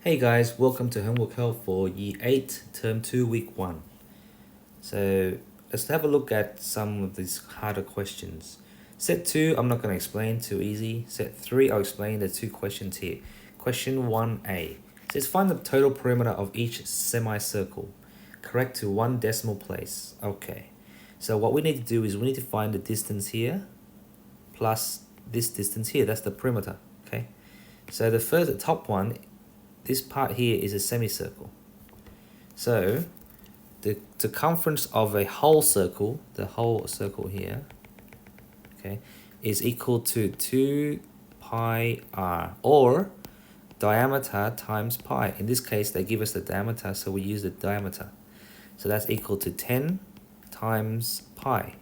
Hey guys, welcome to Homework Help for Year 8, Term 2, Week 1. So let's have a look at some of these harder questions. Set 2, I'm not going to explain, too easy. Set 3, I'll explain the two questions here. Question 1a says find the total perimeter of each semicircle. Correct to one decimal place. Okay, so what we need to do is we need to find the distance here plus this distance here. That's the perimeter, okay? So the top one, this part here is a semicircle. So the circumference of a whole circle, the whole circle here, okay, is equal to 2 pi r, or diameter times pi. In this case, they give us the diameter, so we use the diameter. So that's equal to 10 times pi,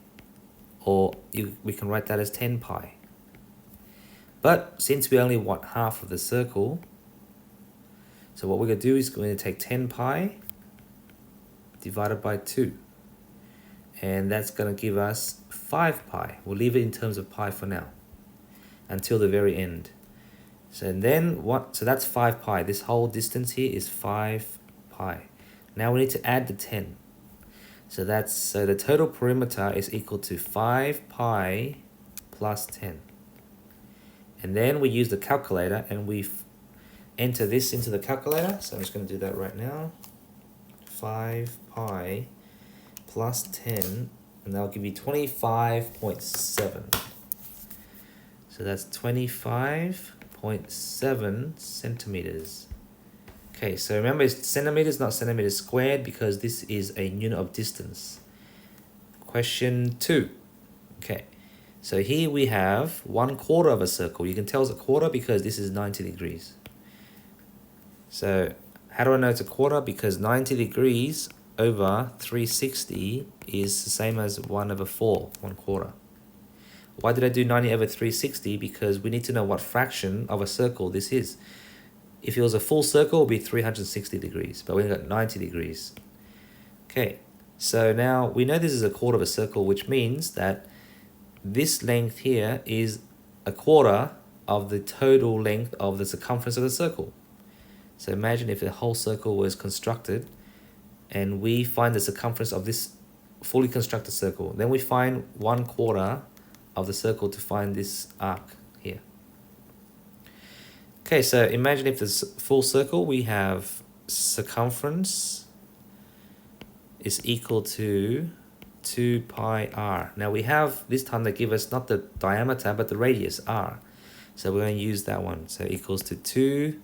or we can write that as 10 pi. But since we only want half of the circle, so what we're going to do is we're going to take 10 pi divided by 2. And that's going to give us 5 pi. We'll leave it in terms of pi for now, until the very end. So then so that's 5 pi. This whole distance here is 5 pi. Now we need to add the 10. So the total perimeter is equal to 5 pi plus 10. And then we use the calculator and we enter this into the calculator. So I'm just going to do that right now. 5 pi plus 10, and that'll give you 25.7. So that's 25.7 centimeters. Okay, so remember it's centimeters, not centimeters squared, because this is a unit of distance. Question 2. Okay, so here we have 1/4 of a circle. You can tell it's a quarter because this is 90 degrees. So how do I know it's a quarter? Because 90 degrees over 360 is the same as 1/4, 1/4. Why did I do 90 over 360? Because we need to know what fraction of a circle this is. If it was a full circle, it would be 360 degrees, but we've got 90 degrees. Okay, so now we know this is a quarter of a circle, which means that this length here is a quarter of the total length of the circumference of the circle. So imagine if the whole circle was constructed and we find the circumference of this fully constructed circle. Then we find 1/4 of the circle to find this arc here. Okay, so imagine if this full circle, we have circumference is equal to 2 pi r. Now we have, this time they give us not the diameter, but the radius r. So we're going to use that one. So equals to 2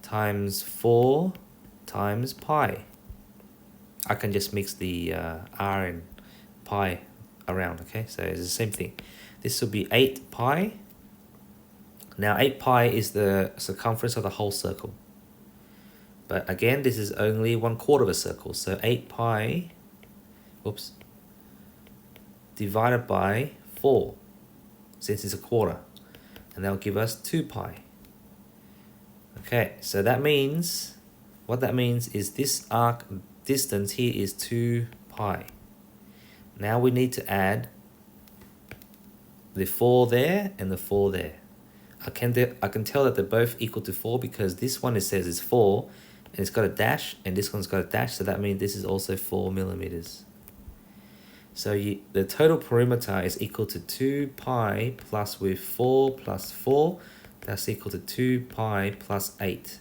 times 4 times pi. I can just mix the r and pi around, okay? So it's the same thing. This will be 8 pi. Now 8 pi is the circumference of the whole circle. But again, this is only 1/4 of a circle. So 8 pi, divided by 4, since it's a quarter. And that'll give us 2 pi. Okay, so that means, what that means is this arc distance here is 2 pi. Now we need to add the 4 there and the 4 there. I can tell that they're both equal to 4 because this one, it says is 4 and it's got a dash, and this one's got a dash, so that means this is also 4 millimeters. So the total perimeter is equal to 2 pi plus with 4 plus 4. That's equal to 2 pi plus 8.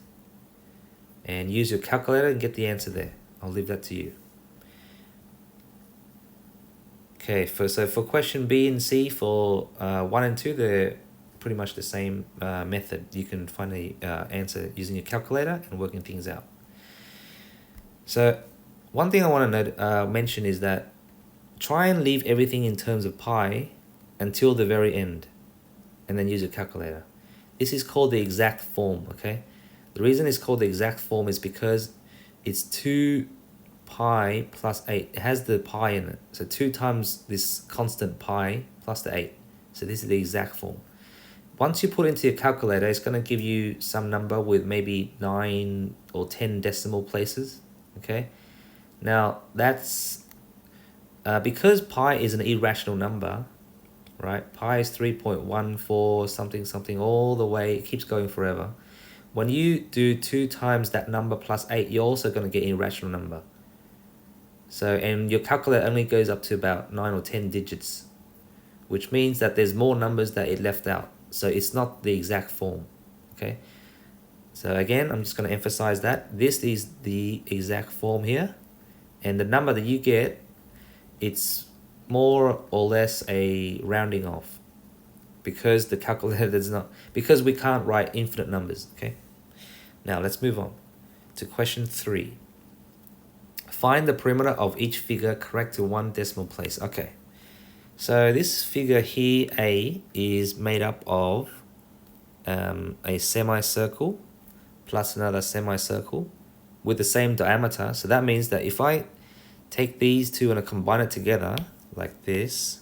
And use your calculator and get the answer there. I'll leave that to you. Okay, so for question B and C, for 1 and 2, they're pretty much the same method. You can find the answer using your calculator and working things out. So one thing I want to mention is that try and leave everything in terms of pi until the very end, and then use your calculator. This is called the exact form, okay? The reason it's called the exact form is because it's 2 pi plus 8. It has the pi in it. So 2 times this constant pi plus the 8. So this is the exact form. Once you put it into your calculator, it's going to give you some number with maybe 9 or 10 decimal places, okay? Now, that's because pi is an irrational number, right? Pi is 3.14 something something all the way. It keeps going forever. when you do 2 times that number plus 8, you're also going to get an irrational number. So, and your calculator only goes up to about 9 or 10 digits, which means that there's more numbers that it left out. So it's not the exact form, okay? So again, I'm just going to emphasize that this is the exact form here, and the number that you get, it's more or less a rounding off, because the calculator does not, because we can't write infinite numbers, okay? Now let's move on to question 3. Find the perimeter of each figure correct to 1 decimal place. Okay, so this figure here, A, is made up of a semicircle plus another semicircle with the same diameter. So that means that if I take these two and I combine it together like this,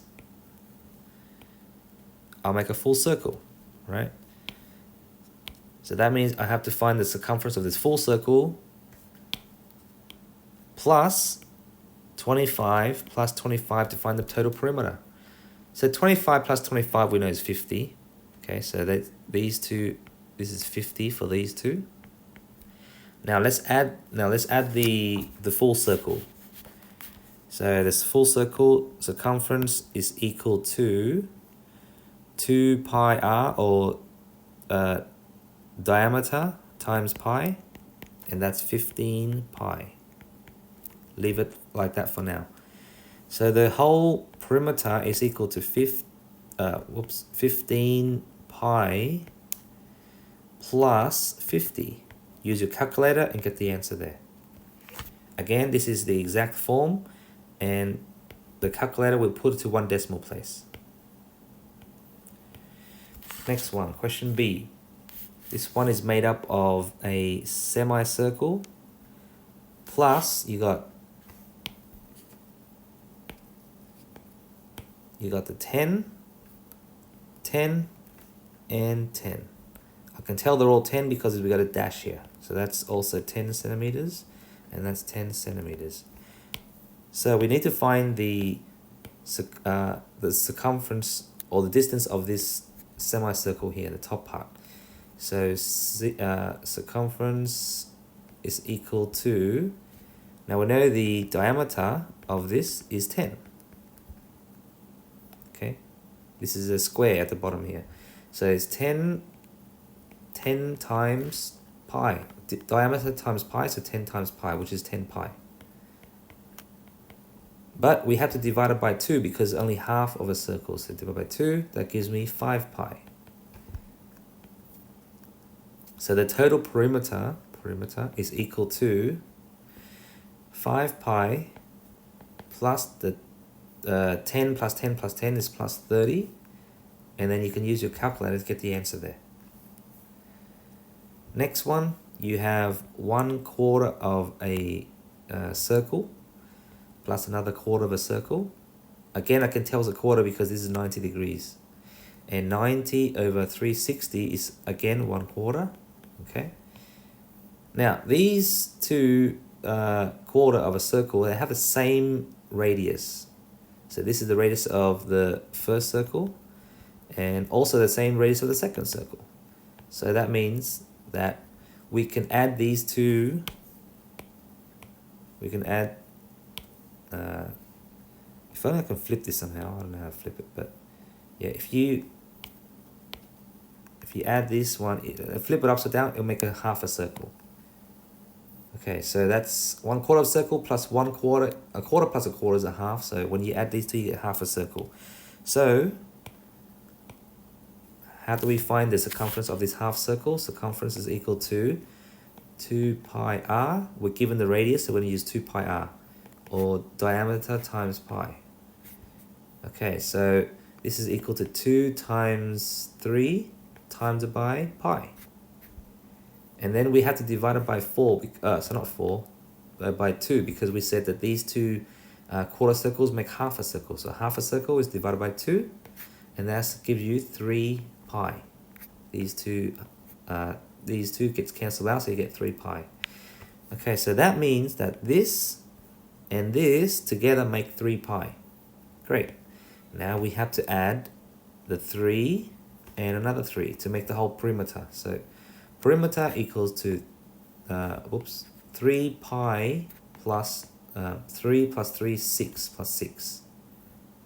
I'll make a full circle, right? So that means I have to find the circumference of this full circle plus 25 plus 25 to find the total perimeter. So 25 plus 25 we know is 50. Okay, so that these two, this is 50 for these two. Now let's add the full circle. So this full circle circumference is equal to 2 pi r, or diameter times pi, and that's 15 pi. Leave it like that for now. So the whole perimeter is equal to 15 pi plus 50. Use your calculator and get the answer there. Again, this is the exact form, and the calculator will put it to 1 decimal place. Next one, question B. This one is made up of a semicircle plus you got the 10, 10, and 10. I can tell they're all 10 because we got a dash here. So that's also 10 centimeters, and that's 10 centimeters. So we need to find the circumference, or the distance of this semicircle here, the top part. So circumference is equal to, now we know the diameter of this is 10. Okay, this is a square at the bottom here. So it's 10 times pi. Diameter times pi, so 10 times pi, which is 10 pi. But we have to divide it by 2 because only half of a circle. So divide by 2, that gives me 5 pi. So the total perimeter is equal to 5 pi plus the 10 plus 10 plus 10 is plus 30. And then you can use your calculator to get the answer there. Next one, you have 1/4 of a circle plus another quarter of a circle. Again, I can tell it's a quarter because this is 90 degrees. And 90 over 360 is again 1/4. Okay. Now, these two quarter of a circle, they have the same radius. So this is the radius of the first circle, and also the same radius of the second circle. So that means that we can add these two. We can add, if only I can flip this somehow. I don't know how to flip it, but yeah, if you add this one, flip it upside down, it'll make a half a circle. Okay, so that's 1/4 of a circle plus 1/4. A quarter plus a quarter is a half. So when you add these two, you get half a circle. So how do we find the circumference of this half circle? Circumference is equal to 2 pi r. We're given the radius, so we're going to use 2 pi r, or diameter times pi. Okay, so this is equal to 2 times 3 times by pi. And then we have to divide it by 4, so not 4, by 2, because we said that these two quarter circles make half a circle. So half a circle is divided by 2, and that gives you 3 pi. These two gets cancelled out, so you get 3 pi. Okay, so that means that this and this together make 3 pi. Great. Now we have to add the 3 and another 3 to make the whole perimeter. So perimeter equals to 3 pi plus 3 plus 3 6 plus 6.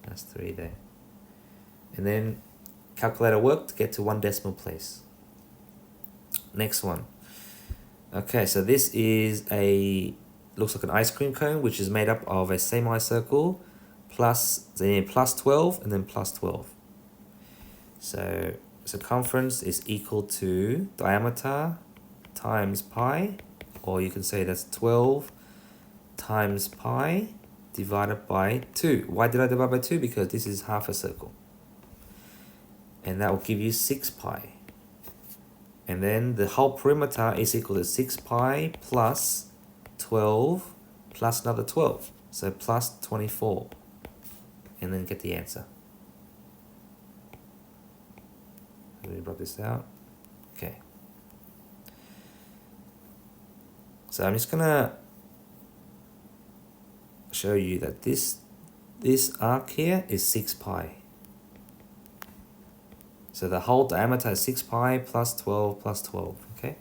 That's 3 there. And then calculator work to get to 1 decimal place. Next one. Okay, so this is looks like an ice cream cone, which is made up of a semicircle plus 12 and then plus 12. So circumference is equal to diameter times pi, or you can say that's 12 times pi divided by 2. Why did I divide by 2? Because this is half a circle. And that will give you 6 pi. And then the whole perimeter is equal to 6 pi plus 12 plus another 12. So plus 24. And then get the answer. Let me drop this out. Okay. So I'm just gonna show you that this arc here is 6 pi. So the whole diameter is 6 pi plus 12 plus 12, okay?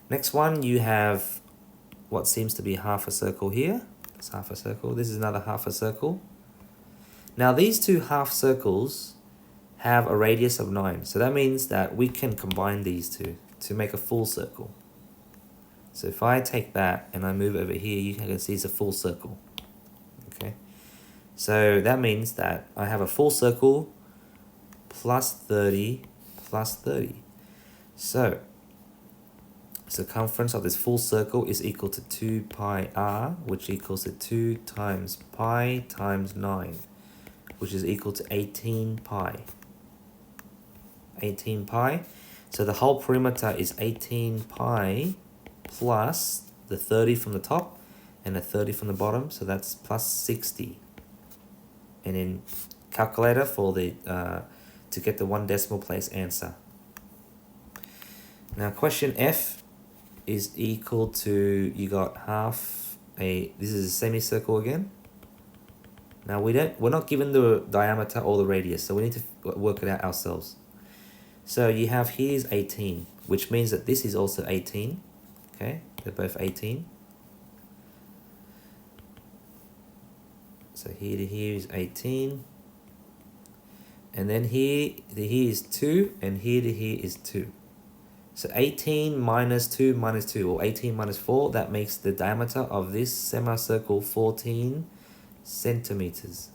Next one, you have what seems to be half a circle here. It's half a circle. This is another half a circle. Now these two half circles have a radius of 9. So that means that we can combine these two to make a full circle. So if I take that and I move over here, you can see it's a full circle. Okay? So that means that I have a full circle plus 30 plus 30. So circumference of this full circle is equal to 2 pi r, which equals to 2 times pi times 9, which is equal to 18 pi. 18 pi. So the whole perimeter is 18 pi plus the 30 from the top and the 30 from the bottom, so that's plus 60. And in calculator for the to get the 1 decimal place answer. Now question F is equal to, you got this is a semicircle again. Now we're not given the diameter or the radius, so we need to work it out ourselves. So you have here's 18, which means that this is also 18. Okay, they're both 18. So here to here is 18. And then here is 2, and here to here is 2. So 18 minus 2 minus 2, or 18 minus 4, that makes the diameter of this semicircle 14 centimeters.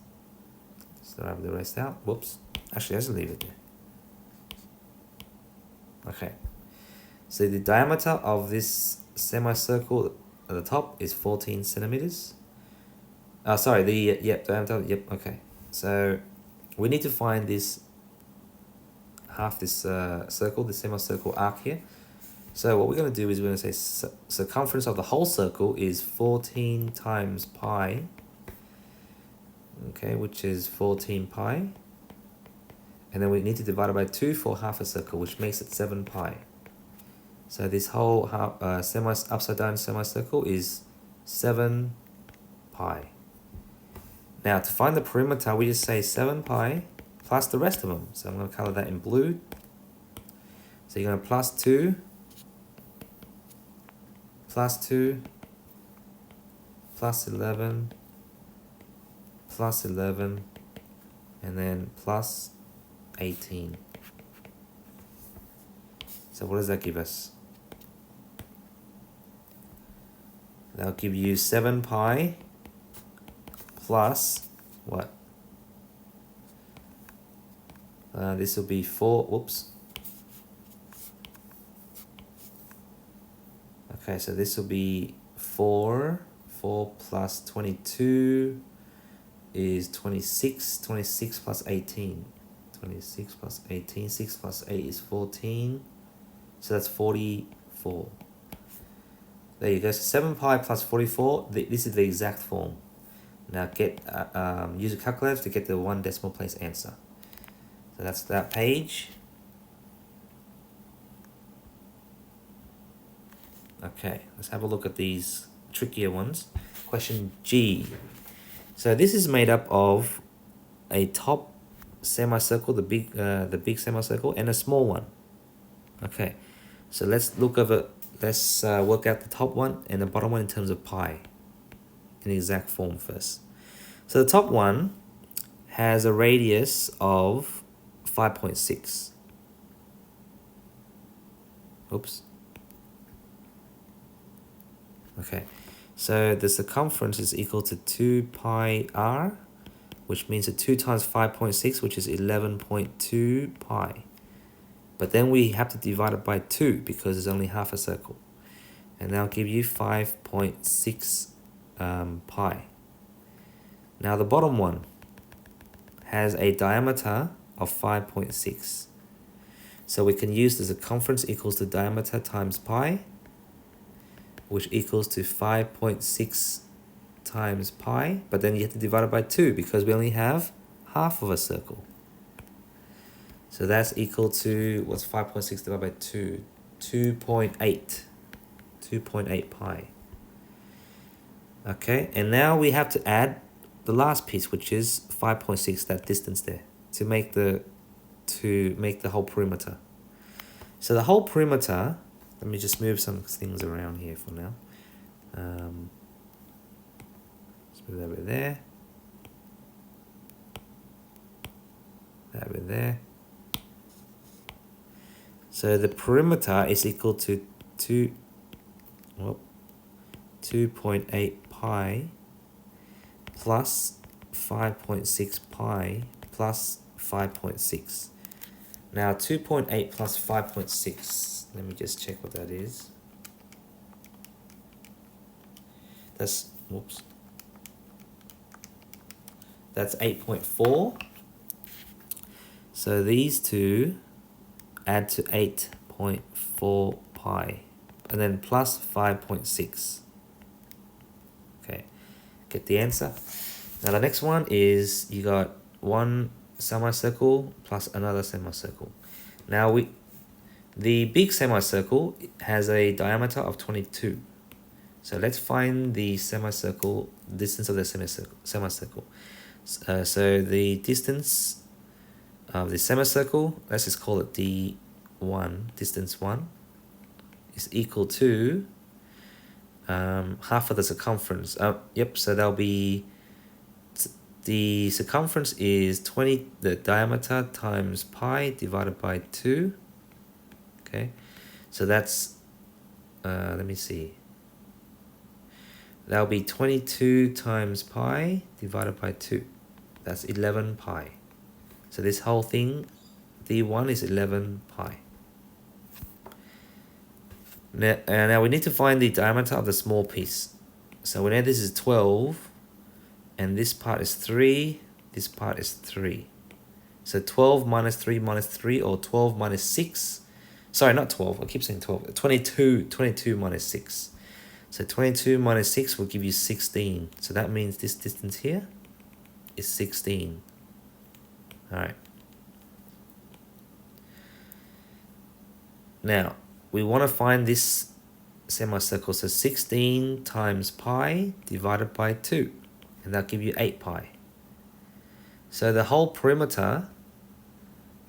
So I have the rest out. Whoops. Actually, I just leave it there. Okay. So the diameter of this semicircle at the top is 14 centimeters. Diameter, okay. So we need to find this circle, the semicircle arc here. So what we're going to do is we're going to say circumference of the whole circle is 14 times pi, okay, which is 14 pi. And then we need to divide it by 2 for half a circle, which makes it 7 pi. So this whole upside down semicircle is 7 pi. Now to find the perimeter, we just say 7 pi plus the rest of them. So I'm going to color that in blue. So you're going to plus 2, plus 2, plus 11, plus 11, and then plus 18. So what does that give us? That'll give you 7 pi plus what? This will be 4, whoops. Okay, so this will be 4 plus 22 is 26, 26 plus 18. 26 plus 18, 6 plus 8 is 14. So that's 44. There you go. So 7 pi plus 44, this is the exact form. Now use a calculator to get the 1 decimal place answer. So that's that page. Okay, let's have a look at these trickier ones. Question G. So this is made up of a top semicircle, the big semicircle, and a small one. Okay, So let's work out the top one and the bottom one in terms of pi in exact form first. So the top one has a radius of 5.6. Oops. Okay, so the circumference is equal to 2 pi r, which means that 2 times 5.6, which is 11.2 pi. But then we have to divide it by 2 because it's only half a circle. And that'll give you 5.6 pi. Now the bottom one has a diameter of 5.6. So we can use the circumference equals the diameter times pi, which equals to 5.6 times pi, but then you have to divide it by 2 because we only have half of a circle. So that's equal to, what's 5.6 divided by 2? 2.8. 2.8 pi. Okay, and now we have to add the last piece, which is 5.6, that distance there, to make the whole perimeter. So the whole perimeter, let me just move some things around here for now. Let's move that over there. That over there. So the perimeter is equal to 2.8 pi plus 5.6 pi plus 5.6. Now 2.8 plus 5.6, let me just check what that is. That's 8.4. So these two add to 8.4 pi, and then plus 5.6. Okay, get the answer. Now the next one is you got one semicircle plus another semicircle. Now the big semicircle has a diameter of 22. So let's find the semicircle distance of the semicircle. So the distance of the semicircle, let's just call it D1, distance 1, is equal to half of the circumference. So that'll be, the circumference is 20, the diameter times pi divided by 2. Okay, so that's, let me see. That'll be 22 times pi divided by 2. That's 11 pi. So this whole thing, D1 is 11 pi. Now we need to find the diameter of the small piece. So we know this is 12, and this part is 3, this part is 3. So 12 minus 3 minus 3, or 12 minus 6. Sorry, not 12, I keep saying 12. 22 minus 6. So 22 minus 6 will give you 16. So that means this distance here is 16. Alright. Now, we want to find this semicircle. So 16 times pi divided by 2. And that'll give you 8 pi. So the whole perimeter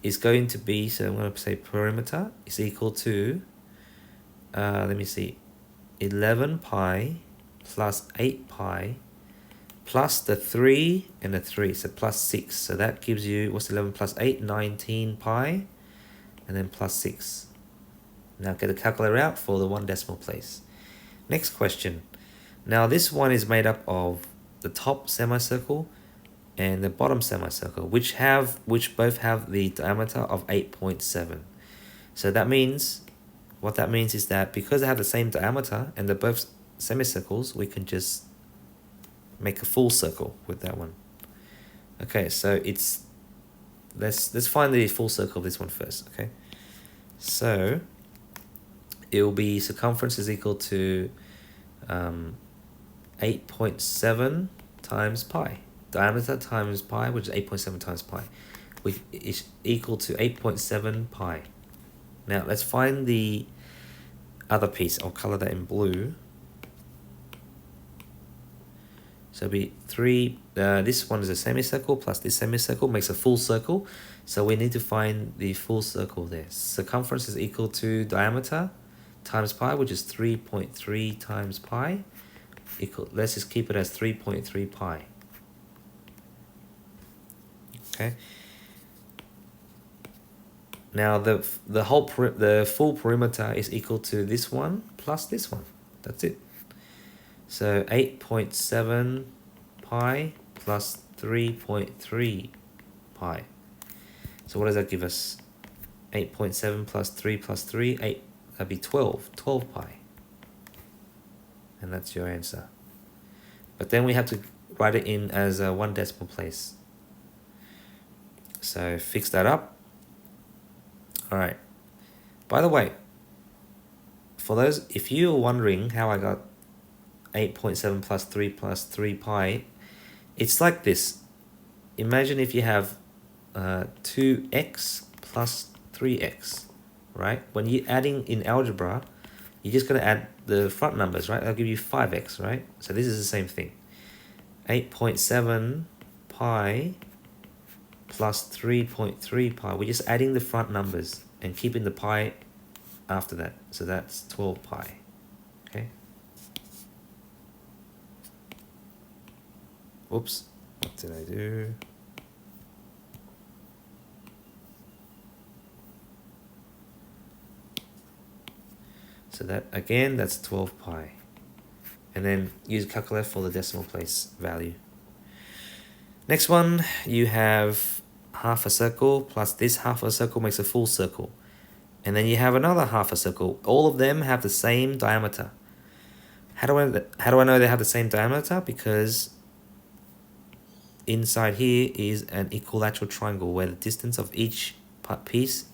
is going to be, so I'm going to say perimeter is equal to, let me see, 11 pi plus 8 pi plus the 3 and the 3, so plus 6. So that gives you, what's 11 plus 8? 19 pi, and then plus 6. Now get a calculator out for the 1 decimal place. Next question. Now this one is made up of the top semicircle and the bottom semicircle, which both have the diameter of 8.7. So that means, what that means is that because they have the same diameter and they're both semicircles, we can just make a full circle with that one. Okay, so it's, let's find the full circle of this one first. Okay, so it will be circumference is equal to 8.7 times pi. Diameter times pi, which is 8.7 times pi, which is equal to 8.7 pi. Now let's find the other piece. I'll color that in blue. So it'll be 3, this one is a semicircle plus this semicircle makes a full circle. So we need to find the full circle there. Circumference is equal to diameter times pi, which is 3.3 times pi. Let's just keep it as 3.3 pi. Okay. Now the full perimeter is equal to this one plus this one. That's it. So 8.7 pi plus 3.3 pi. So what does that give us? 8.7 plus 3, 8, that'd be 12 pi. And that's your answer. But then we have to write it in as a 1 decimal place. So fix that up. All right. By the way, for those, if you're wondering how I got 8.7 plus 3 pi, it's like this. Imagine if you have 2x plus 3x, right? When you're adding in algebra, you're just going to add the front numbers, right? I'll give you 5x, right? So this is the same thing. 8.7 pi plus 3.3 pi. We're just adding the front numbers and keeping the pi after that. So that's 12 pi. Okay. Oops. What did I do? So that, again, that's 12 pi. And then use a calculator for the decimal place value. Next one, you have half a circle plus this half a circle makes a full circle. And then you have another half a circle. All of them have the same diameter. How do I know they have the same diameter? Because inside here is an equilateral triangle where the distance of each piece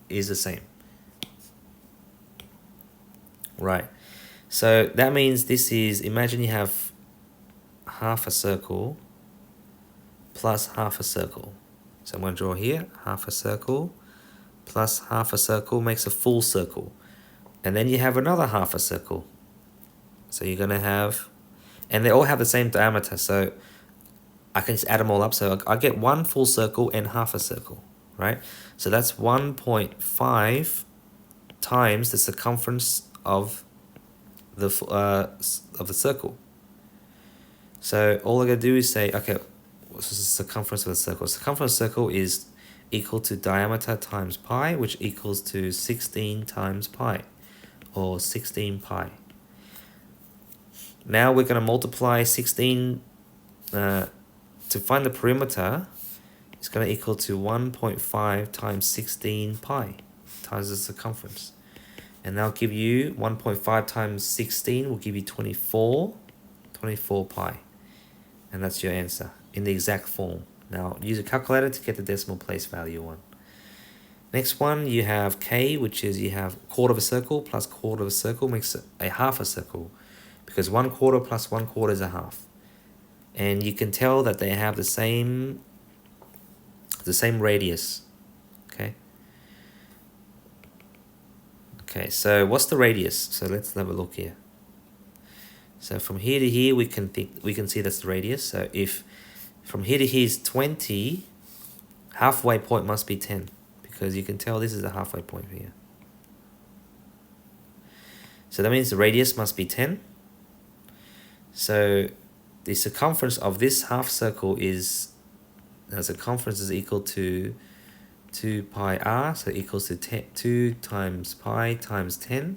is the same. Right. So that means this is, imagine you have half a circle plus half a circle. So I'm going to draw here, half a circle plus half a circle makes a full circle. And then you have another half a circle. So you're going to have, and they all have the same diameter. So I can just add them all up. So I get one full circle and half a circle, right? So that's 1.5 times the circumference of the circle. So all I gotta do is say, okay, what's the circumference of the circle? Circumference of the circle is equal to diameter times pi, which equals to 16 times pi, or 16 pi. Now we're gonna multiply 16 to find the perimeter. It's gonna equal to 1.5 times 16 pi times the circumference. And that'll give you 1.5 times 16 will give you 24 pi. And that's your answer in the exact form. Now use a calculator to get the decimal place value one. Next one, you have k, which is you have quarter of a circle plus quarter of a circle makes a half a circle, because 1/4 plus 1/4 is a half. And you can tell that they have the same radius. Okay, so what's the radius? So let's have a look here. So from here to here, we can see that's the radius. So if from here to here is 20, halfway point must be 10, because you can tell this is the halfway point here. So that means the radius must be 10. So the circumference of this half circle is, the circumference is equal to 2 pi r, so equals to 2 times pi times 10.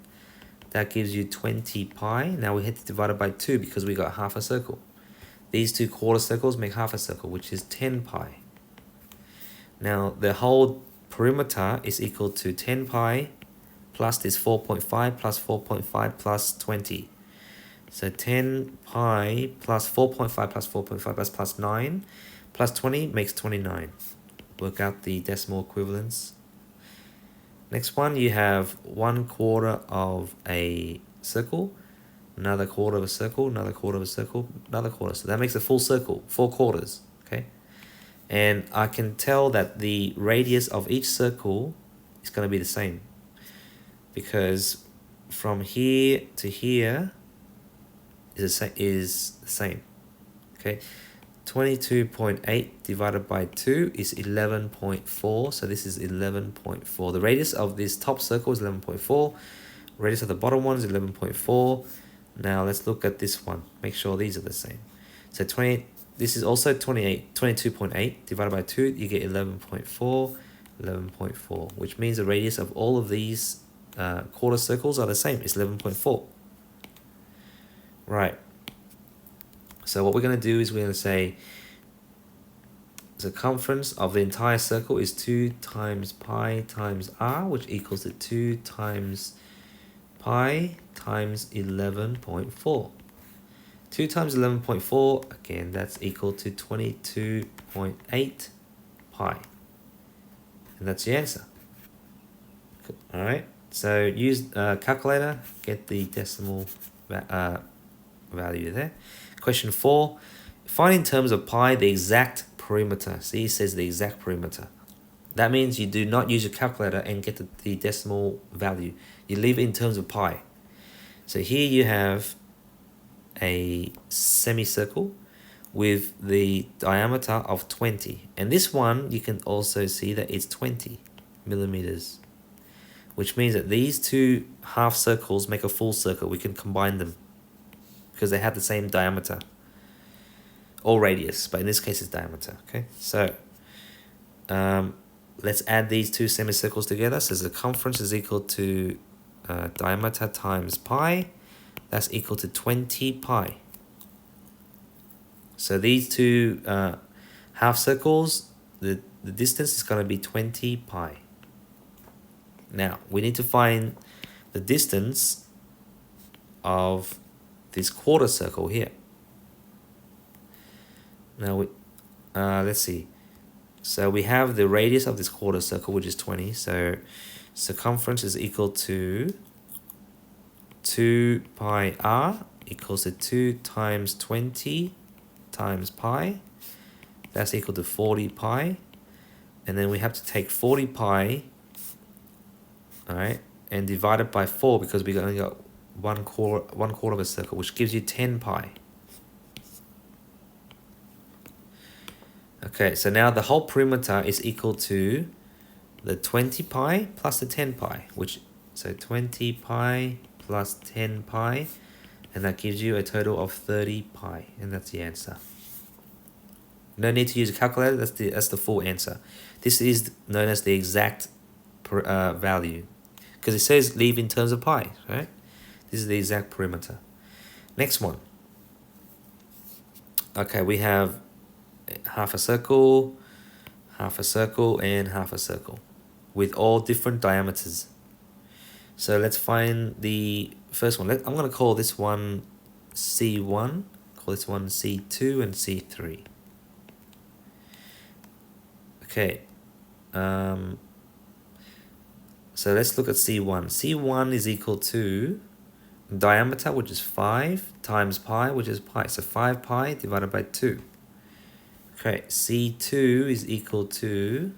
That gives you 20 pi. Now we have to divide it by 2 because we got half a circle. These two quarter circles make half a circle, which is 10 pi. Now the whole perimeter is equal to 10 pi plus this 4.5 plus 4.5 plus 20. So 10 pi plus 4.5 plus 4.5 plus 9 plus 20 makes 29. Work out the decimal equivalents. Next one, you have 1/4 of a circle, another quarter of a circle, another quarter of a circle, another quarter. So that makes a full circle, 4 quarters, okay? And I can tell that the radius of each circle is going to be the same, because from here to here is the same, Okay, 22.8 divided by 2 is 11.4. So this is 11.4. The radius of this top circle is 11.4. Radius of the bottom one is 11.4. Now let's look at this one. Make sure these are the same. So 20. This is also 22.8 divided by 2. You get 11.4, 11.4, which means the radius of all of these quarter circles are the same. It's 11.4. Right. So what we're going to do is we're going to say circumference of the entire circle is 2 times pi times r, which equals to 2 times pi times 11.4. 2 times 11.4, again, that's equal to 22.8 pi. And that's the answer. All right, so use calculator, get the decimal value there. Question 4, find in terms of pi the exact perimeter. See, it says the exact perimeter. That means you do not use your calculator and get the decimal value. You leave it in terms of pi. So here you have a semicircle with the diameter of 20. And this one, you can also see that it's 20 millimeters, which means that these two half circles make a full circle. We can combine them because they have the same diameter or radius, but in this case it's diameter. Okay, so let's add these two semicircles together. So circumference is equal to diameter times pi. That's equal to 20 pi. So these two half circles, the distance is going to be 20 pi. Now, we need to find the distance of this quarter circle here. Now, let's see. So we have the radius of this quarter circle, which is 20. So circumference is equal to 2 pi r equals to 2 times 20 times pi. That's equal to 40 pi. And then we have to take 40 pi, all right, and divide it by 4 because we only got one quarter of a circle, which gives you 10 pi. Okay, so now the whole perimeter is equal to the 20 pi plus the 10 pi, so 20 pi plus 10 pi, and that gives you a total of 30 pi, and that's the answer. No need to use a calculator, that's the full answer. This is known as the exact value, because it says leave in terms of pi, right? This is the exact perimeter. Next one. Okay, we have half a circle, and half a circle with all different diameters. So let's find the first one. I'm going to call this one C1, call this one C2 and C3. Okay, so let's look at C1. C1 is equal to diameter, which is 5, times pi, which is pi. So 5 pi divided by 2. Okay, C2 is equal to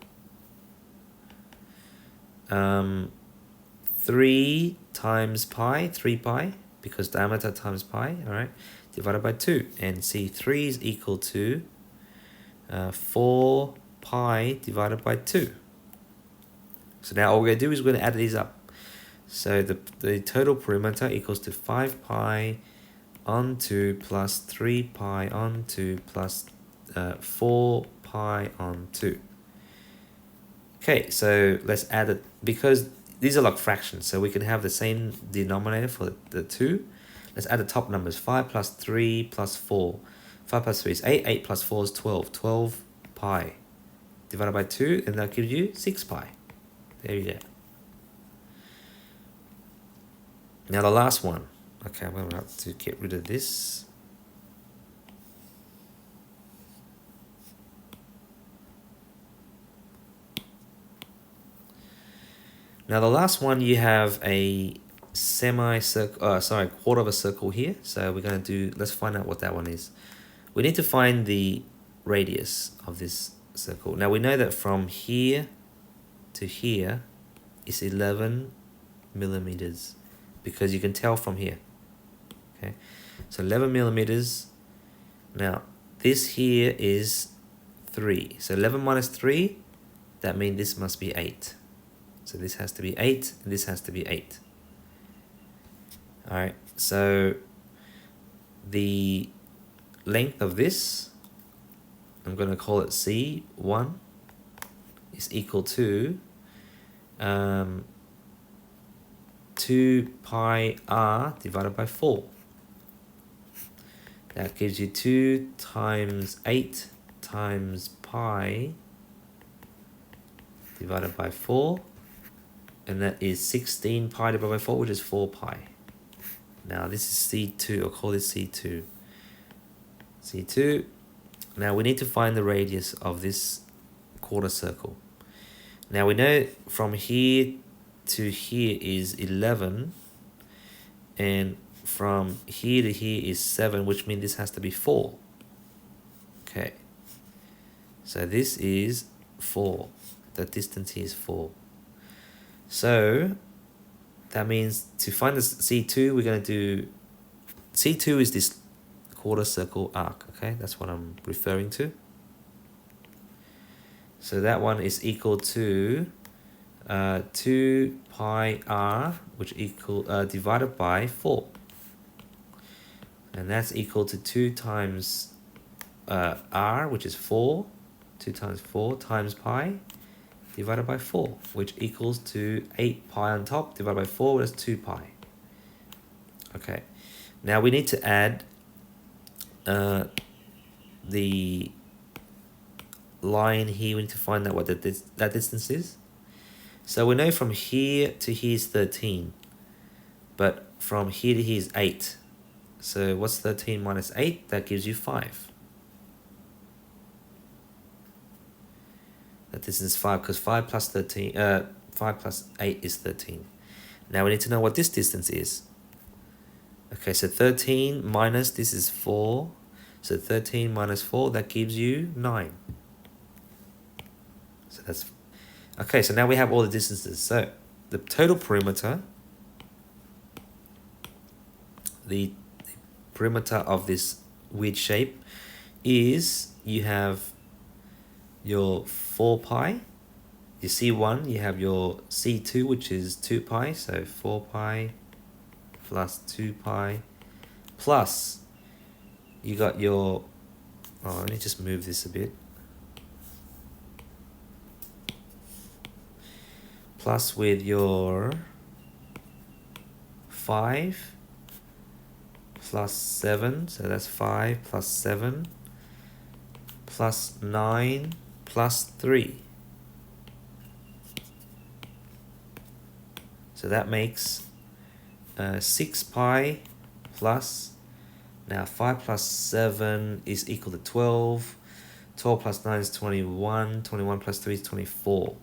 3 times pi, 3 pi, because diameter times pi, all right, divided by 2. And C3 is equal to 4 pi divided by 2. So now all we're going to do is we're going to add these up. So the total perimeter equals to 5 pi on 2 plus 3 pi on 2 plus 4 pi on 2. Okay, so let's add it, because these are like fractions, so we can have the same denominator for the 2. Let's add the top numbers. 5 plus 3 plus 4. 5 plus 3 is 8. 8 plus 4 is 12. 12 pi divided by 2, and that gives you 6 pi. There you go. Now the last one. Okay, I'm going to have to get rid of this. Now the last one, you have a quarter of a circle here. So we're going to let's find out what that one is. We need to find the radius of this circle. Now we know that from here to here is 11 millimeters, because you can tell from here. Okay, so 11 millimeters. Now this here is 3. So 11 minus 3, that means this must be 8. So this has to be 8, and this has to be 8. Alright, so the length of this, I'm going to call it C1, is equal to 2 pi r divided by 4. That gives you 2 times 8 times pi divided by 4. And that is 16 pi divided by 4, which is 4 pi. Now this is C2, I'll call this C2. C2. Now we need to find the radius of this quarter circle. Now we know from here to here is 11. And from here to here is 7, which means this has to be 4. Okay. So this is 4. The distance here is 4. So that means to find the C2, we're going to do... C2 is this quarter circle arc. Okay, that's what I'm referring to. So that one is equal to 2 pi r, which equal divided by 4. And that's equal to 2 times r, which is 4. 2 times 4 times pi divided by 4, which equals to 8 pi on top divided by 4, that's 2 pi. Okay, now we need to add the line here. We need to find out what that distance is. So we know from here to here is 13, but from here to here is 8. So what's 13 minus 8? That gives you 5. That distance is 5, because 5 plus 13, 5 plus 8 is 13. Now we need to know what this distance is. Okay, so 13 minus this is 4. So 13 minus 4, that gives you 9. So that's... Okay, so now we have all the distances. So the total perimeter, the perimeter of this weird shape is, you have your 4 pi, your C1, you have your C2, which is 2 pi, so 4 pi plus 2 pi, plus you got your, let me just move this a bit, plus with your 5 plus 7, so that's 5 plus 7 plus 9 plus 3. So that makes 6 pi plus, now 5 plus 7 is equal to 12. 12 plus 9 is 21. 21 plus 3 is 24.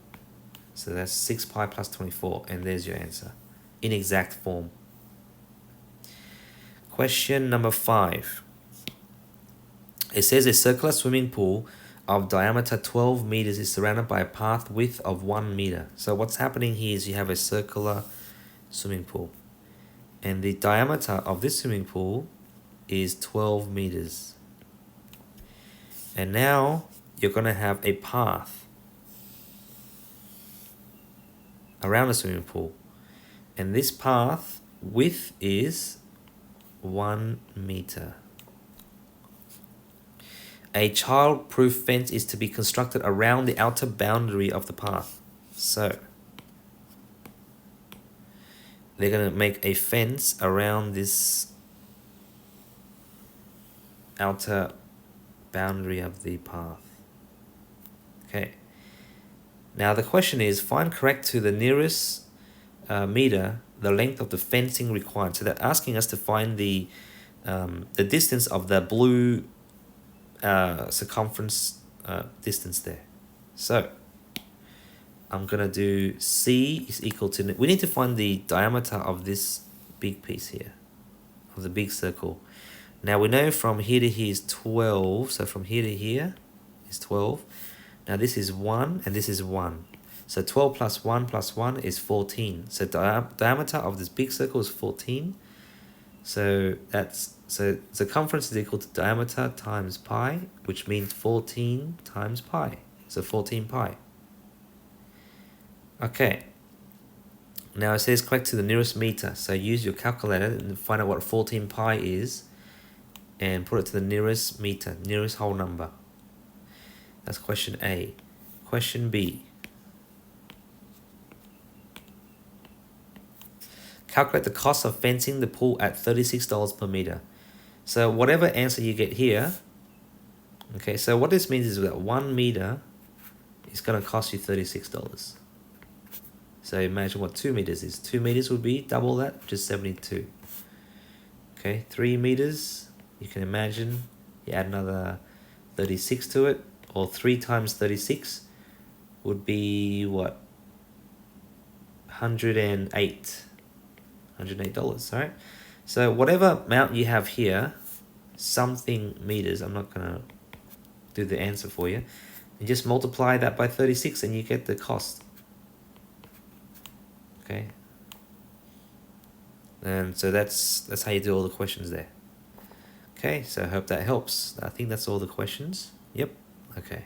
So that's 6 pi plus 24, and there's your answer in exact form. Question number 5. It says a circular swimming pool of diameter 12 meters is surrounded by a path width of 1 meter. So what's happening here is you have a circular swimming pool, and the diameter of this swimming pool is 12 meters. And now you're going to have a path around the swimming pool, and this path width is 1 meter. A child-proof fence is to be constructed around the outer boundary of the path. So they're going to make a fence around this outer boundary of the path. Okay. Now the question is, find correct to the nearest meter the length of the fencing required. So they're asking us to find the distance of the blue circumference distance there. So I'm gonna do C is equal to, we need to find the diameter of this big piece here, of the big circle. Now we know from here to here is 12, so from here to here is 12. Now this is 1 and this is 1. So 12 plus 1 is 14. So diameter of this big circle is 14. So circumference is equal to diameter times pi, which means 14 times pi. So 14 pi. Okay. Now it says collect to the nearest meter. So use your calculator and find out what 14 pi is and put it to the nearest meter, nearest whole number. That's question A. Question B. Calculate the cost of fencing the pool at $36 per meter. So whatever answer you get here, okay, so what this means is that 1 meter is going to cost you $36. So imagine what 2 meters is. 2 meters would be double that, which is 72. Okay, 3 meters, you can imagine you add another 36 to it, or 3 times 36 would be what? $108, all right? So whatever amount you have here, something meters, I'm not going to do the answer for you, and just multiply that by 36 and you get the cost. Okay, and so that's how you do all the questions there. Okay, so I hope that helps. I think that's all the questions. Yep. Okay.